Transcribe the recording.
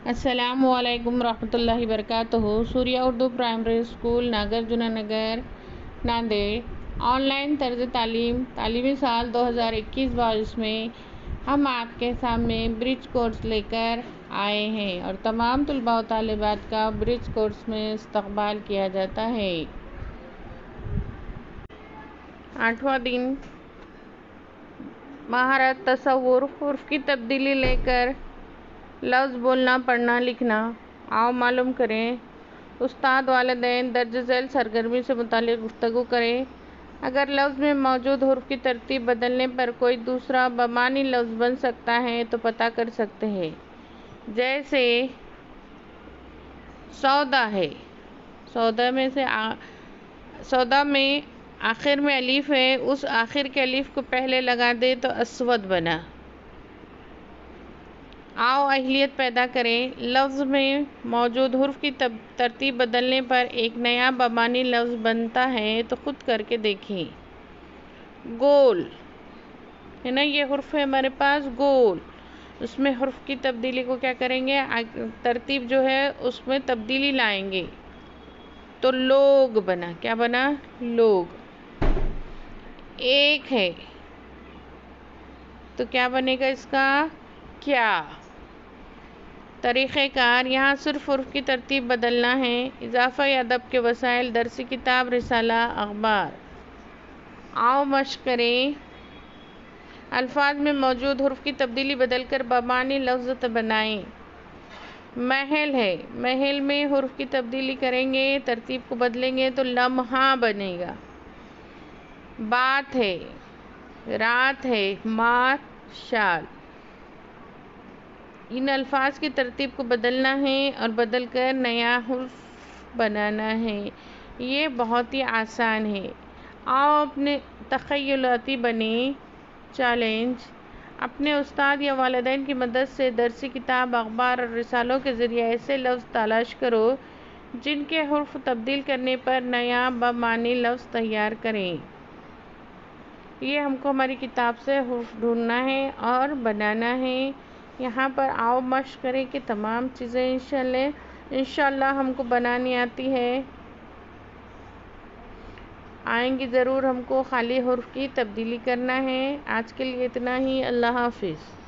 السلام علیکم ورحمۃ اللہ وبرکاتہ۔ Surya Urdu primary school Nagarjuna Nagar Nanded online طرز تعلیمی سال 2021-22 میں ہم آپ کے سامنے برج کورس لے کر آئے ہیں اور تمام طلباء و طالبات کا برج کورس میں استقبال کیا جاتا ہے۔ 8واں دن مہارت تصور حروف کی تبدیلی لے کر لفظ بولنا پڑھنا لکھنا۔ آؤ معلوم کریں۔ استاد والدین درج ذیل سرگرمی سے متعلق گفتگو کریں۔ اگر لفظ میں موجود حروف کی ترتیب بدلنے پر کوئی دوسرا بمعنی لفظ بن سکتا ہے تو پتہ کر سکتے ہیں۔ جیسے سودا ہے، سودا میں آخر میں الف ہے، اس آخر کے الف کو پہلے لگا دے تو اسود بنا۔ آؤ اہلیت پیدا کریں۔ لفظ میں موجود حروف کی ترتیب بدلنے پر ایک نیا بمعنی لفظ بنتا ہے تو خود کر کے دیکھیں۔ گول ہے نا، یہ حرف ہے ہمارے پاس گول، اس میں حرف کی تبدیلی کو کیا کریں گے، ترتیب جو ہے اس میں تبدیلی لائیں گے تو لوگ بنا۔ کیا بنا؟ لوگ۔ ایک ہے تو کیا بنے گا اس کا؟ کیا۔ طریقہ کار، یہاں صرف حروف کی ترتیب بدلنا ہے۔ اضافہ ادب کے وسائل، درسی کتاب، رسالہ، اخبار۔ آؤ مشق کریں۔ الفاظ میں موجود حروف کی تبدیلی بدل کر بمعنی لفظ بنائیں۔ محل ہے، محل میں حروف کی تبدیلی کریں گے، ترتیب کو بدلیں گے تو لمحہ بنے گا۔ بات ہے، رات ہے، مار، شال۔ ان الفاظ کی ترتیب کو بدلنا ہے اور بدل کر نیا حرف بنانا ہے۔ یہ بہت ہی آسان ہے۔ آؤ اپنے تخیلاتی بنیں۔ چیلنج، اپنے استاد یا والدین کی مدد سے درسی کتاب، اخبار اور رسالوں کے ذریعے ایسے لفظ تلاش کرو جن کے حروف تبدیل کرنے پر نیا بمعنی لفظ تیار کریں۔ یہ ہم کو ہماری کتاب سے حروف ڈھونڈنا ہے اور بنانا ہے۔ یہاں پر آؤ مشق کریں کہ تمام چیزیں انشاءاللہ ہم کو بنانی آتی ہے، آئیں گی ضرور۔ ہم کو خالی حروف کی تبدیلی کرنا ہے۔ آج کے لیے اتنا ہی۔ اللہ حافظ۔